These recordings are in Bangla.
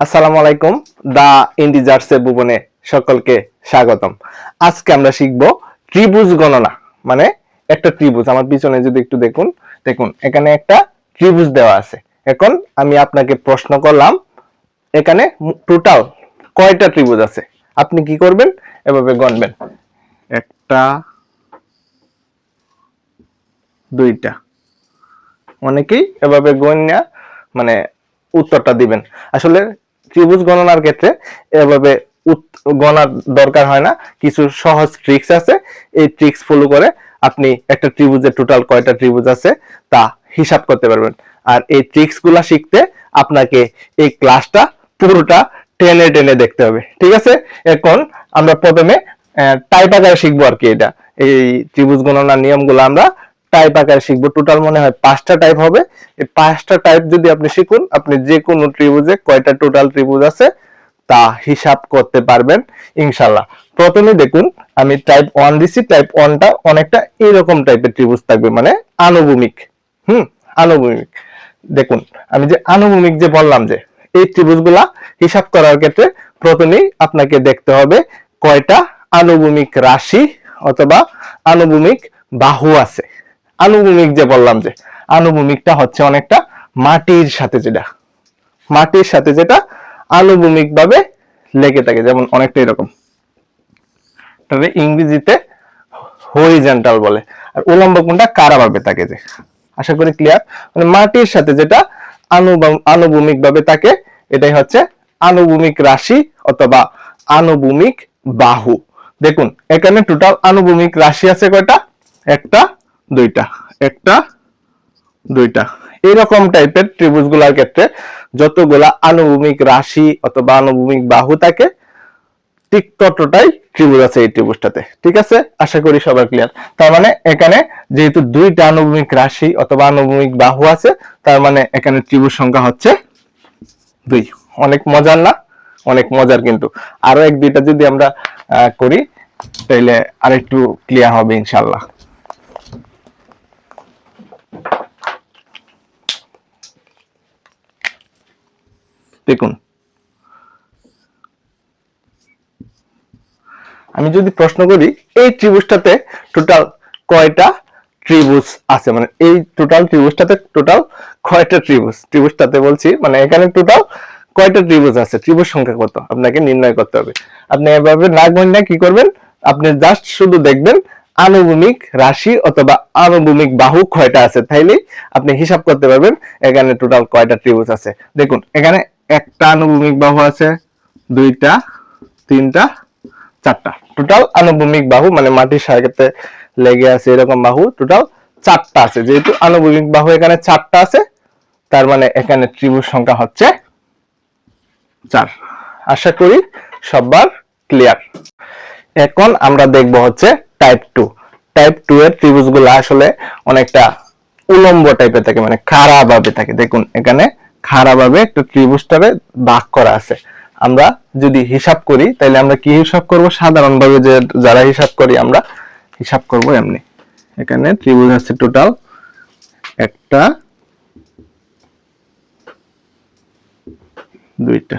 আসসালামু আলাইকুম। দা ইন্টিজার্স এর ভুবনে সকলকে স্বাগতম। আজকে আমরা শিখব ত্রিভুজ গণনা। মানে একটা ত্রিভুজ, আমার পিছনে যদি একটু দেখুন, এখানে একটা ত্রিভুজ দেওয়া আছে। এখন আমি আপনাকে প্রশ্ন করলাম, এখানে টোটাল কয়টা ত্রিভুজ আছে? আপনি কি করবেন? এভাবে গণবেন, একটা, দুইটা। অনেকেই এভাবে গণনা মানে উত্তরটা দিবেন। আসলে ত্রিভুজ গণনার ক্ষেত্রে এভাবে গণার দরকার হয় না, কিছু সহজ ট্রিক্স আছে। এই ট্রিক্স ফলো করে আপনি একটা ত্রিভুজের টোটাল কয়টা ত্রিভুজ আছে তা হিসাব করতে পারবেন। আর এই ট্রিক্স গুলা শিখতে আপনাকে এই ক্লাসটা পুরোটা টেনে টেনে দেখতে হবে, ঠিক আছে? এখন আমরা প্রথমে টাইপ আকারে শিখবো আর কি। এটা এই ত্রিভুজ গণনার নিয়মগুলো আমরা টাইপ আকারে শিখবো। টোটাল মনে হয় 5টা টাইপ হবে। এই 5টা টাইপ যদি আপনি শিখুন, আপনি যে কোনো ত্রিভুজে কয়টা টোটাল ত্রিভুজ আছে তা হিসাব করতে পারবেন ইনশাআল্লাহ। প্রথমে দেখুন, আমি টাইপ 1 দিছি। টাইপ 1টা অনেকটা এরকম টাইপের ত্রিভুজ থাকবে, মানে আনুভূমিক। আনুভূমিক। দেখুন, আমি যে আনুভূমিক যে বললাম, যে এই ত্রিভুজগুলা হিসাব করার ক্ষেত্রে প্রথমেই আপনাকে দেখতে হবে কয়টা আনুভূমিক রাশি অথবা আনুভূমিক বাহু আছে। আনুভূমিক যে বললাম, যে আনুভূমিকটা হচ্ছে অনেকটা মাটির সাথে যেটা আনুভূমিক ভাবে লেগে থাকে, যেমন অনেকটা এরকম। তবে ইংরেজিতে হরিজন্টাল বলে। আর উলম্ব কোণটা কারাভাবে থাকে। যে আশা করি ক্লিয়ার। মানে মাটির সাথে যেটা আনুভূমিক ভাবে থাকে, এটাই হচ্ছে আনুভূমিক রাশি অথবা আনুভূমিক বাহু। দেখুন, এখানে টোটাল আনুভূমিক রাশি আছে কয়টা? একটা, দুইটা, একটা, দুইটা। এরকম টাইপের ত্রিভুজগুলোর ক্ষেত্রে যতগুলা আনুভূমিক রাশি অথবা আনুভূমিক বাহু থাকে, ঠিক ততটাই ত্রিভুজ আছে এই ত্রিভুজটাতে, ঠিক আছে? আশা করি সবার ক্লিয়ার। তার মানে এখানে যেহেতু দুইটা আনুভূমিক রাশি অথবা আনুভূমিক বাহু আছে, তার মানে এখানে ত্রিভুজ সংখ্যা হচ্ছে 2। অনেক মজার না? অনেক মজার। কিন্তু আরো এক দুইটা যদি আমরা করি, তাহলে আরেকটু ক্লিয়ার হবে ইনশাআল্লাহ। দেখুন, আমি যদি প্রশ্ন করি এই ত্রিভুজটাতে টোটাল কয়টা ত্রিভুজ আছে, মানে এই টোটাল ত্রিভুজটাতে টোটাল কয়টা ত্রিভুজটাতে বলছি, মানে এখানে টোটাল কয়টা ত্রিভুজ আছে, ত্রিভুজ সংখ্যা কত আপনাকে নির্ণয় করতে হবে। আপনি এভাবে না গণনা কি করবেন, আপনি জাস্ট শুধু দেখবেন আনুভূমিক রাশি অথবা আনুভূমিক বাহু কয়টা আছে, তাইলেই আপনি হিসাব করতে পারবেন এখানে টোটাল কয়টা ত্রিভুজ আছে। দেখুন, এখানে একটা আনুভূমিক বাহু আছে, দুইটা, তিনটা, চারটা। টোটাল আনুভূমিক বাহু মানে মাটির সাথে লেগে আছে এরকম বাহু টোটাল 4টা আছে। যেহেতু আনুভূমিক বাহু এখানে 4টা আছে, তার মানে এখানে ত্রিভুজ সংখ্যা হচ্ছে 4। আশা করি সবার ক্লিয়ার। এখন আমরা দেখব হচ্ছে টাইপ 2। টাইপ 2 এর ত্রিভুজগুলো আসলে অনেকটা উলম্ব টাইপের থাকে, মানে খাড়া ভাবে থাকে। দেখুন, এখানে খাড়া ভাবে একটা ত্রিভুজটারে ভাগ করা আছে। আমরা যদি হিসাব করি, তাহলে আমরা কি হিসাব করব? সাধারণভাবে যে যারা হিসাব করি, আমরা হিসাব করব এমনি। এখানে ত্রিভুজ আছে টোটাল একটা, দুইটা,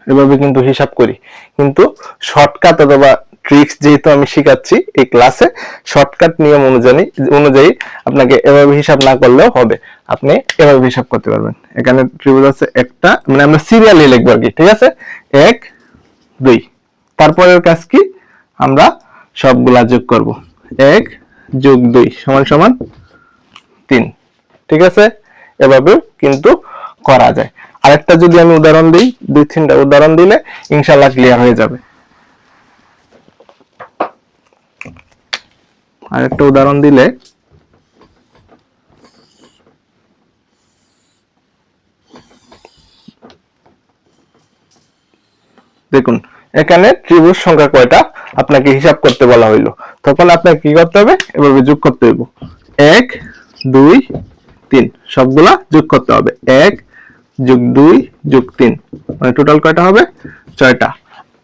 এভাবে কিন্তু হিসাব করি। কিন্তু শর্টকাট অথবা ট্রিক্স যেহেতু আমি শিখাচ্ছি এই ক্লাসে, শর্টকাট নিয়ম অনুযায়ী আপনাকে এভাবে হিসাব না করলেও হবে, আপনি এভাবে হিসাব করতে পারবেন। এখানে ত্রিভুজ আছে একটা, মানে আমরা সিরিয়ালি লিখবো আর কি, ঠিক আছে? 1, 2। তারপরের কাজ কি? আমরা সবগুলা যোগ করব। 1 যোগ 2 সমান সমান 3, ঠিক আছে? এভাবে কিন্তু করা যায়। আরেকটা যদি আমি উদাহরণ দিই, 2-3টা উদাহরণ দিলে ইনশাআল্লাহ ক্লিয়ার হয়ে যাবে। আরেকটা উদাহরণ দিলে, দেখুন এখানে ত্রিভুজ সংখ্যা কয়টা আপনাকে হিসাব করতে বলা হইলো, তখন আপনাকে কি করতে হবে? এভাবে যোগ করতে হইব। 1, 2, 3 সবগুলা যোগ করতে হবে। 1 যোগ 2 যোগ 3 মানে টোটাল কয়টা হবে? 6টা।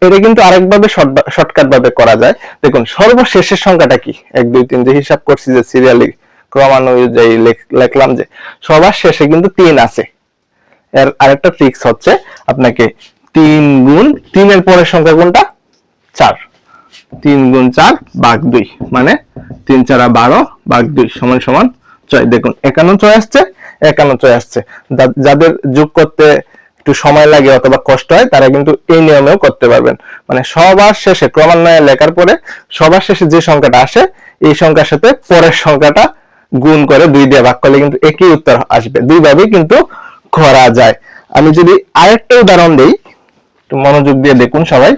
এটা কিন্তু আরেকভাবে শর্টকাট ভাবে করা যায়। দেখুন, সর্বশেষের সংখ্যাটা কি? 1, 2, 3 যে হিসাব করছি, যে সিরিয়ালি ক্রমানুযায়ী লিখলাম, যে সবার শেষে কিন্তু 3 আছে। এর আরেকটা ট্রিক্স হচ্ছে আপনাকে 3 গুণ 3 এর পরের সংখ্যা কোনটা? 4। 3 গুণ 4 ভাগ 2 মানে 3 4 12 ভাগ 2 সমান সমান 6। দেখুন এখানেও 6 আসছে, এখানেও 6 আসছে। যাদের যোগ করতে একটু সময় লাগে অথবা কষ্ট হয় তারা কিন্তু এই নিয়মেও করতে পারবেন। মানে সবার শেষে ক্রমান্বয়ে লেখার পরে সবার শেষে যে সংখ্যাটা আসে এই সংখ্যার সাথে পরের সংখ্যাটা গুণ করে 2 দিয়ে ভাগ করলে কিন্তু একই উত্তর আসবে। দুইভাবেই কিন্তু করা যায়। আমি যদি আরেকটা উদাহরণ দেই, একটু মনোযোগ দিয়ে দেখুন সবাই।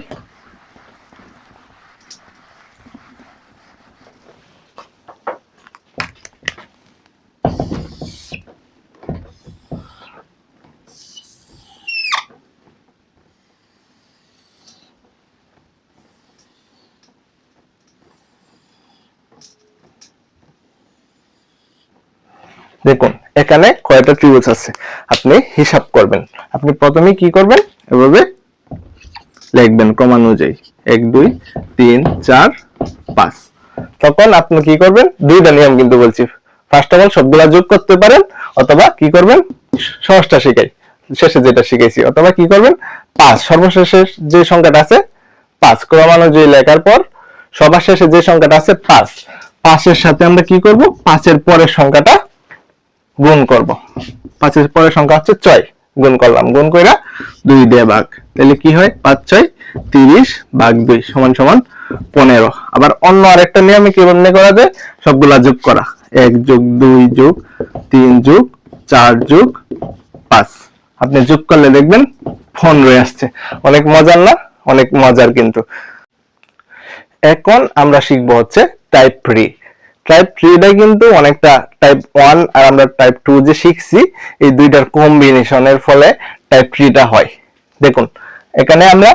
দেখুন এখানে কয়টা ত্রিভুজ আছে আপনি হিসাব করবেন। আপনি প্রথমে কি করবেন, এভাবে লিখবেন ক্রমানুযায়ী 1 2 3 4 5। তখন আপনি কি করবেন, দুইটা নিয়ম কিন্তু বলছি। ফার্স্ট অফ অল সবগুলা যোগ করতে পারেন, অথবা কি করবেন সহজটা শিখাই শেষে যেটা শিখাইছি, অথবা কি করবেন 5 সর্বশেষে যে সংখ্যাটা আছে 5 ক্রমানুযায়ী লেখার পর সবার শেষে যে সংখ্যাটা আছে 5, 5 এর সাথে আমরা কি করব 5 এর পরের সংখ্যাটা গুণ করব। 5 এর পরের সংখ্যা হচ্ছে 6, গুণ করলাম, গুণ কইরা 2 দিয়ে ভাগ, তাহলে কি হয় 5 6 30 ভাগ 2 সমান সমান 15। আবার অন্য আরেকটা নিয়মে কিভাবে করা যায়, সবগুলা যোগ করা, 1 যোগ 2 যোগ 3 যোগ 4 যোগ 5। আপনি যোগ করলে দেখবেন 15 আসছে। অনেক মজার না? অনেক মজার কিন্তু। এখন আমরা শিখবো হচ্ছে টাইপ 3। টাইপ 3টা কিন্তু অনেকটা টাইপ 1 আর আমরা টাইপ 2 যে শিখছি এই দুইটার কম্বিনেশনের ফলে টাইপ 3টা হয়। দেখুন এখানে আমরা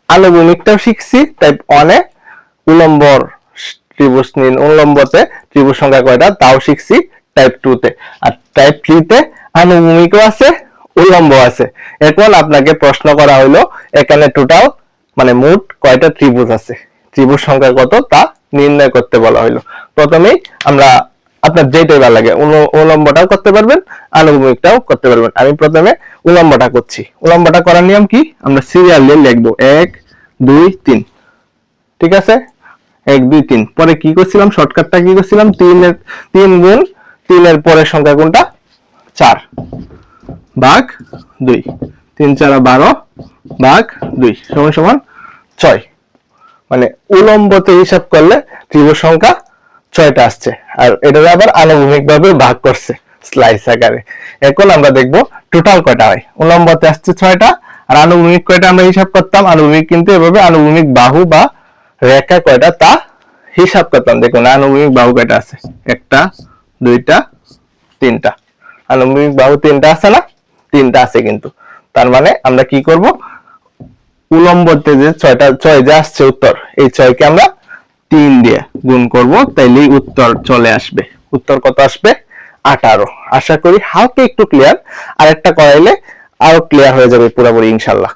আনুভূমিকটাও শিখছি টাইপ 1 এ, উলম্ব ত্রিভুজ নিন, উলম্বতে ত্রিভুজ সংখ্যা কয়টা তাও শিখছি টাইপ 2 তে। আর টাইপ 3 তে আনুভূমিকও আছে, উলম্ব আছে। এখন আপনাকে প্রশ্ন করা হলো এখানে টোটাল মানে মোট কয়টা ত্রিভুজ আছে, ত্রিভুজ সংখ্যা কত তা নির্ণয় করতে বলা হলো। প্রথমেই আমরা আপনার যেটাই ভালো লাগে উলম্বটাও করতে পারবেন, আনুভূমিকটাও করতে পারবেন। আমি প্রথমে উলম্বটা করছি। উলম্বটা করার নিয়ম কি, আমরা সিরিয়ালে লিখবো 1 2 3, ঠিক আছে 1 2 3। পরে কি করছিলাম, শর্টকাটটা কি করছিলাম, 3 গুণ 3 এর পরের সংখ্যা কোনটা 4 ভাগ 2, 3 4 12 ভাগ 2 সমান সমান 6। মানে উলম্বতে হিসাব করলে ত্রিভুজ সংখ্যা 6টা আসছে, আর এটা আবার আনুভূমিক ভাবে ভাগ করছে স্লাইস আকারে। এখন আমরা দেখব টোটাল কয়টা হয়। উলম্বতে আসছে 6টা, আর আনুভূমিক কয়টা আমরা হিসাব করতাম, আনুভূমিক কিন্তু এভাবে আনুভূমিক বাহু বা রেখা কয়টা তা হিসাব করতাম। দেখুন আনুভূমিক বাহু কয়টা আছে, 1টা 2টা 3টা। আনুভূমিক বাহু 3টা আছে না, 3টা আছে কিন্তু। তার মানে আমরা কি করব, উলম্বতে যে 6 যে আসছে উত্তর, এই 6 কে আমরা 3 দিয়ে গুণ করব, তাইলেই উত্তর চলে আসবে। উত্তর কত আসবে 18। আশা করি হালকা একটু ক্লিয়ার, আরেকটা করাইলে আরো ক্লিয়ার হয়ে যাবে পুরোপুরি ইনশাআল্লাহ।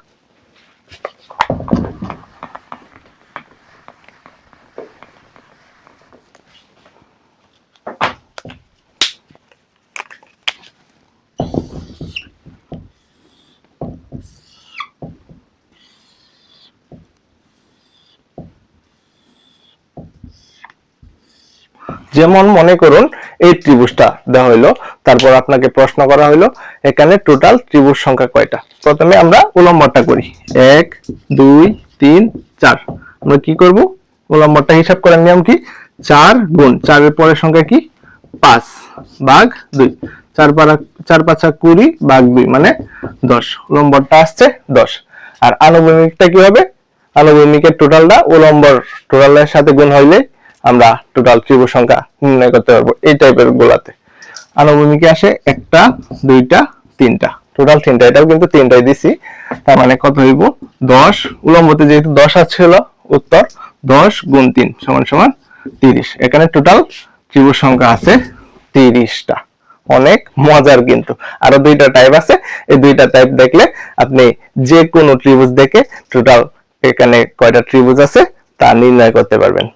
যেমন মনে করুন এই ত্রিভুজটা দেওয়া হইলো, তারপর আপনাকে প্রশ্ন করা হইলো এখানে টোটাল ত্রিভুজ সংখ্যা কয়টা। প্রথমে আমরা উলম্বটা করি, 1 2 3 4। আমরা কি করব, উলম্বটা হিসাব করার নিয়ম কি, 4 গুণ 4 এর পরের সংখ্যা কি 5 ভাগ 2, 4 5 20 ভাগ 2 মানে 10। উলম্বটা আসছে 10। আর আনুভূমিকটা কি হবে, আনুভূমিকের টোটালটা উলম্বর টোটালের সাথে গুণ হইলে আমরা টোটাল ত্রিভুজ সংখ্যা নির্ণয় করতে পারবো। এই টাইপের গুলাতে আনুভূমিকে আসে 1টা 2টা 3টা, টোটাল 3টা, এটাও কিন্তু 3টাই দিছি। তার মানে কত হইব 10। উলম্বতে যেহেতু 10 আসছিল উত্তর 10 গুণ 3 সমান সমান 30। এখানে টোটাল ত্রিভুজ সংখ্যা আছে 30টা। অনেক মজার কিন্তু। আরো 2টা টাইপ আছে, এই 2টা টাইপ দেখলে আপনি যে কোনো ত্রিভুজ দেখে টোটাল এখানে কয়টা ত্রিভুজ আছে তা নির্ণয় করতে পারবেন।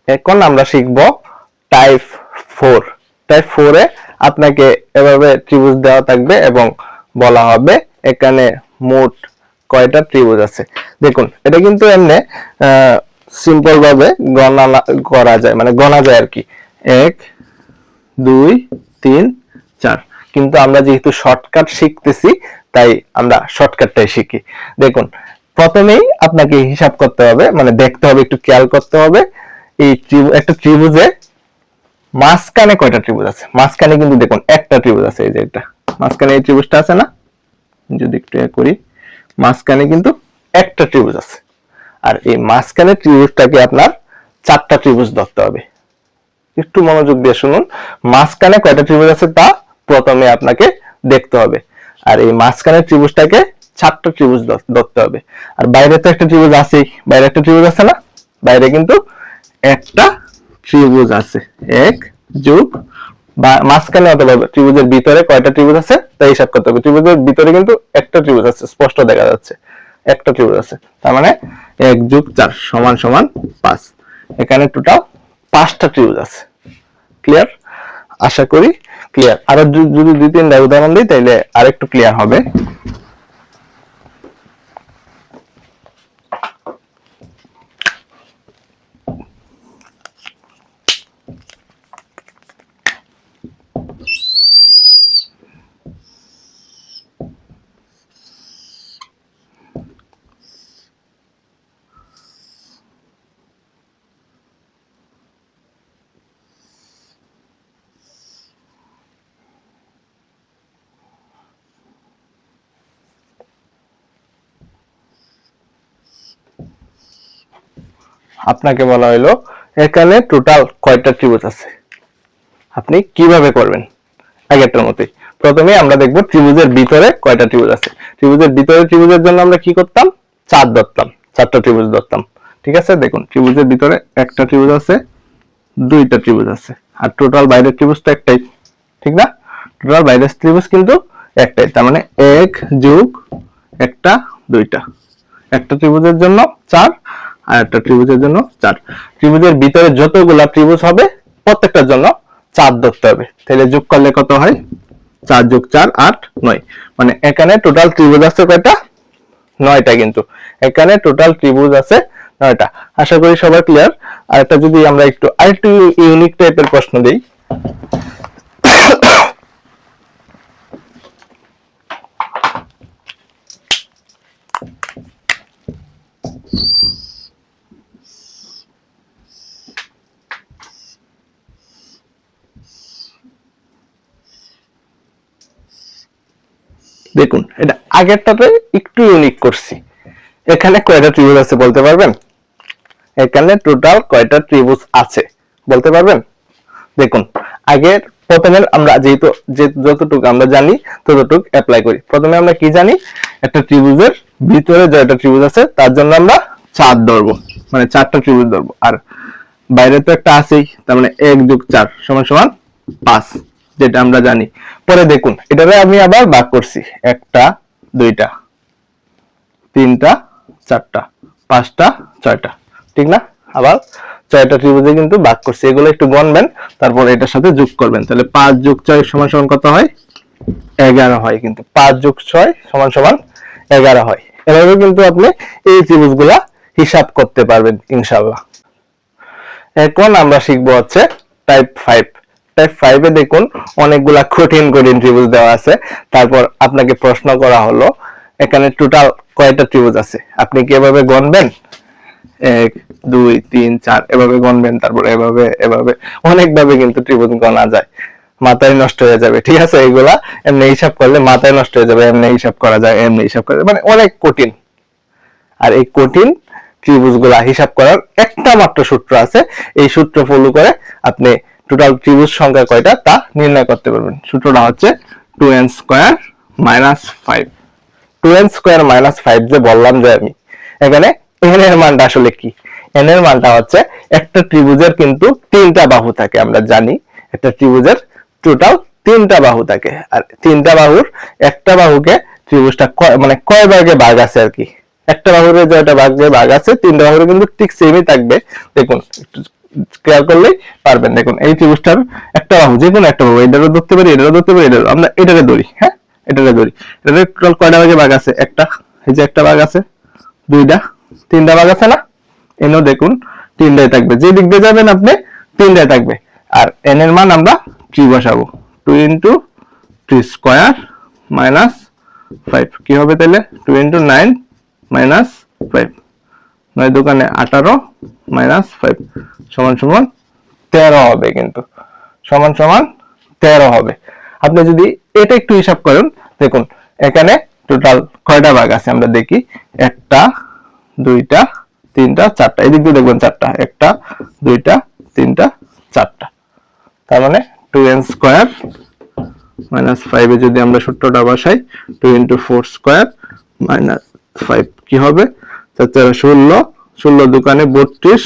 এখন আমরা শিখব টাইপ 4। টাইপ 4 এ আপনাকে এভাবে ত্রিভুজ দেওয়া থাকবে এবং বলা হবে এখানে মোট কয়টা ত্রিভুজ আছে। দেখুন এটা কিন্তু এমনি সিম্পল ভাবে গণনা করা যায়, মানে গণা যায় আর কি, 1 2 3 4। কিন্তু আমরা যেহেতু শর্টকাট শিখতেছি তাই আমরা শর্টকাটটাই শিখি। দেখুন প্রথমেই আপনাকে হিসাব করতে হবে, মানে দেখতে হবে, একটু খেয়াল করতে হবে এই একটা ত্রিভুজে মাঝখানে কয়টা ত্রিভুজ আছে। মাঝখানে কিন্তু দেখুন একটা ত্রিভুজ আছে, এই যে এটা মাঝখানে এই ত্রিভুজটা আছে না, যদি একটু করি, মাঝখানে কিন্তু একটা ত্রিভুজ আছে। আর এই মাঝখানে ত্রিভুজটাকে আপনার চারটা ত্রিভুজ ধরতে হবে। একটু মনোযোগ দিয়ে শুনুন, মাঝখানে কয়টা ত্রিভুজ আছে তা প্রথমে আপনাকে দেখতে হবে। আর এই মাঝখানে ত্রিভুজটাকে চারটা ত্রিভুজ ধরতে হবে। আর বাইরে তো একটা ত্রিভুজ আছেই, বাইরে একটা ত্রিভুজ আছে না, বাইরে কিন্তু একটা ত্রিভুজ আছে, 1 যোগ মাঝখানে অথবা ত্রিভুজের ভিতরে কয়টা ত্রিভুজ আছে তাই হিসাব করতে হবে। ত্রিভুজের ভিতরে কিন্তু একটা ত্রিভুজ আছে, স্পষ্ট দেখা যাচ্ছে একটা ত্রিভুজ আছে, তার মানে 1 যোগ 4 সমান সমান 5। এখানে টোটাল 5টা ত্রিভুজ আছে। ক্লিয়ার? আশা করি ক্লিয়ার। আরো যদি 2-3টা উদাহরণ দিই তাহলে আরেকটু ক্লিয়ার হবে। আপনাকে বলা হলো এখানে টোটাল কয়টা ত্রিভুজ আছে, আপনি কিভাবে করবেন? আগেরটার মতোই প্রথমে আমরা দেখব ত্রিভুজের ভিতরে কয়টা ত্রিভুজ আছে। ত্রিভুজের ভিতরে ত্রিভুজের জন্য আমরা কি করতাম, 4 ধরতাম, 4টা ত্রিভুজ ধরতাম। ঠিক আছে, দেখুন ত্রিভুজের ভিতরে একটা ত্রিভুজ আছে, 2টা ত্রিভুজ আছে, আর টোটাল বাইরের ত্রিভুজ তো একটাই, ঠিক না? টোটাল বাইরের ত্রিভুজ কিন্তু একটাই, তার মানে 1 যোগ একটা 2টা, একটা ত্রিভুজের জন্য 4 আর একটা ত্রিভুজের জন্য 4। ত্রিভুজের ভিতরে যতগুলা ত্রিভুজ হবে প্রত্যেকটার জন্য 4 ধরতে হবে। তাহলে যোগ করলে কত হয়, 4 যোগ 4 8 9। মানে এখানে টোটাল ত্রিভুজ আছে কয়টা, 9টা। কিন্তু এখানে টোটাল ত্রিভুজ আছে 9টা। আশা করি সবাই ক্লিয়ার। আর একটা যদি আমরা একটু আরেকটু ইউনিক টাইপের প্রশ্ন দেই, দেখুন এটা আগেরটাতে একটু ইউনিক করছি। এখানে কয়টা ত্রিভুজ আছে বলতে পারবেন? এখানে টোটাল কয়টা ত্রিভুজ আছে বলতে পারবেন? দেখুন আগের প্রথমে আমরা যেহেতু যতটুকু আমরা জানি ততটুকু অ্যাপ্লাই করি। প্রথমে আমরা কি জানি, একটা ত্রিভুজের ভিতরে যেটা ত্রিভুজ আছে তার জন্য আমরা 4 ধরবো, মানে 4টা ত্রিভুজ ধরবো। আর বাইরে তো একটা আছেই, তার মানে 1 যোগ 4 সমান সমান 5, যেটা আমরা জানি। পরে দেখুন এটারে আমি আবার ভাগ করছি, 1টা 2টা 3টা 4টা 5টা 6টা, ঠিক না? আবার 6টা ত্রিভুজে কিন্তু ভাগ করছি, এগুলো একটু গণবেন, তারপর এটার সাথে যোগ করবেন। তাহলে 5 যোগ 6 সমান সমান কত হয়, 11 হয়। কিন্তু 5 যোগ 6 সমান সমান 11 হয়। এভাবে কিন্তু আপনি এই ত্রিভুজগুলা হিসাব করতে পারবেন ইনশাআল্লাহ। এখন আমরা শিখবো হচ্ছে টাইপ 5। টাইপ 5 এ দেখুন অনেকগুলা কঠিন কঠিন ত্রিভুজ দেওয়া আছে। তারপর আপনাকে প্রশ্ন করা হলো এখানে টোটাল কয়টা ত্রিভুজ আছে, আপনি কি এভাবে গণবেন, 1 2 3 4 এভাবে গণবেন, তারপর এভাবে এভাবে অনেকভাবে কিন্তু ত্রিভুজ গণা যায়, মাথায় নষ্ট হয়ে যাবে। ঠিক আছে, এগুলা এমনি হিসাব করলে মাথায় নষ্ট হয়ে যাবে, এমনি হিসাব করা যায়, এমনি হিসাব করা যায়, মানে অনেক কঠিন। আর এই কঠিন ত্রিভুজগুলা হিসাব করার একটা মাত্র সূত্র আছে, এই সূত্র ফলো করে আপনি টোটাল ত্রিভুজ সংখ্যা কয়টা তা নির্ণয় করতে পারবেন। সূত্রটা হচ্ছে 2n square minus 5। 2n square minus 5 যে বললাম যে আমি, এখানে n এর মানটা আসলে কি? n এর মানটা হচ্ছে একটা ত্রিভুজের কিন্তু 3টা বাহু থাকে, আমরা জানি একটা ত্রিভুজের টোটাল 3টা বাহু থাকে। আর 3টা বাহুর একটা বাহুকে ত্রিভুজটা মানে কয় ভাগে ভাগ আছে আর কি, একটা বাহুর যেটা ভাগে ভাগ আছে 3টা বাহুর কিন্তু ঠিক সেমই থাকবে। দেখুন খেয়াল করলেই পারবেন। দেখুন এই ত্রিভুজটার একটা বাহু, যে কোনো একটা বাহু, এটারও ধরতে পারি, এটারও ধরতে পারি, এটারও, আমরা এটারে ধরি, হ্যাঁ এটারে ধরি, এটারে টোটাল কয়টা ভাগে ভাগ আছে? একটা, এই যে একটা ভাগ আছে, দুইটা, তিনটা ভাগ আছে না? এনও দেখুন তিনটাই থাকবে, যে দিক দিয়ে যাবেন আপনি তিনটাই থাকবে। আর এন এর মান আমরা 3 বসাবো, 2 ইন্টু 3 স্কোয়ার মাইনাস 5, কি হবে তাহলে? 2 ইন্টু 9 মাইনাস 5, 9 দোকানে 18 মাইনাস 5 সমান সমান 13 হবে, কিন্তু সমান সমান 13 হবে। আপনি যদি এটা একটু হিসাব করেন, দেখুন এখানে টোটাল কয়টা ভাগ আছে আমরা দেখি, একটা, দুইটা, তিনটা, চারটা, এদিক দিয়ে দেখবেন চারটা, একটা, দুইটা, তিনটা, চারটা, তার মানে 2n স্কোয়ার মাইনাস 5 এ যদি আমরা সূত্রটা বসাই, 2 ইন্টু 4 স্কোয়ার মাইনাস 5 কি হবে? 16, 16 দোকানে 32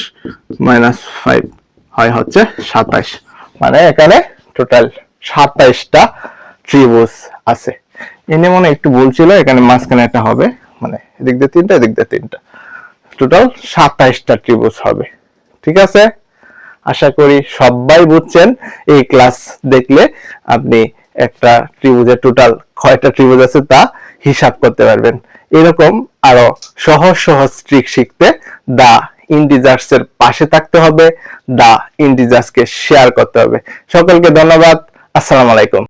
মাইনাস 5 হয় হচ্ছে 27, মানে এখানে টোটাল 27টা ত্রিভুজ আছে। এনে মনে একটু বলছিল এখানে মাঝখানে একটা হবে, মানে এদিক দিয়ে তিনটা, এদিক দিয়ে তিনটা, টোটাল 27টা ত্রিভুজ হবে। ঠিক আছে, আশা করি সবাই বুঝছেন। এই ক্লাস দেখলে আপনি একটা ত্রিভুজের টোটাল কয়টা ত্রিভুজ আছে তা হিসাব করতে পারবেন। এরকম আরো সহজ সহজ ট্রিক শিখতে দা ইন্টিজার্স এর পাশে থাকতে হবে, দা ইন্টিজার্স কে শেয়ার করতে হবে। সকলকে ধন্যবাদ, আসসালামু আলাইকুম।